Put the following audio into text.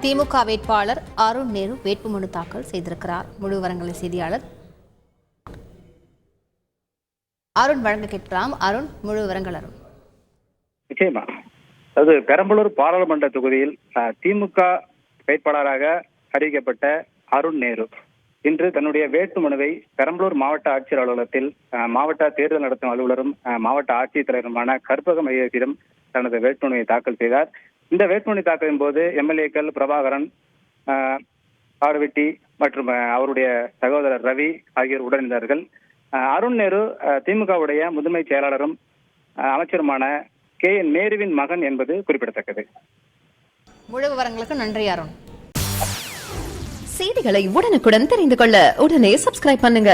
திமுக வேட்பாளர் அருண் நேரு வேட்புமனு தாக்கல் செய்திருக்கிறார். முழு விவரங்களை செய்தியாளர் அருண் வழங்க கேட்கலாம். அருண், முழு விவரங்கள். அருண், நிச்சயமா. அதாவது பெரம்பலூர் பாராளுமன்ற தொகுதியில் திமுக வேட்பாளராக அறிவிக்கப்பட்ட அருண் நேரு இன்று தன்னுடைய வேட்புமனுவை பெரம்பலூர் மாவட்ட ஆட்சியர் அலுவலகத்தில் மாவட்ட தேர்தல் நடத்தும் அலுவலரும் மாவட்ட ஆட்சித்தலைவருமான கற்பகம் ஐயத்திடம் தனது வேட்புமனுவை தாக்கல் செய்தார். இந்த வேட்புமனு தாக்கலின் போது எம்எல்ஏக்கள் பிரபாகரன், காடுவெட்டி மற்றும் அவருடைய சகோதரர் ரவி ஆகியோர் உடனிருந்தார்கள். அருண் நேரு திமுகவுடைய முதன்மை செயலாளரும் அமைச்சருமான KN நேருவின் மகன் என்பது குறிப்பிடத்தக்கது. முழு விவரங்களுக்கு நன்றி அருண். செய்திகளை உடனுக்குடன் தெரிந்து கொள்ள உடனே சப்ஸ்கிரைப் பண்ணுங்க.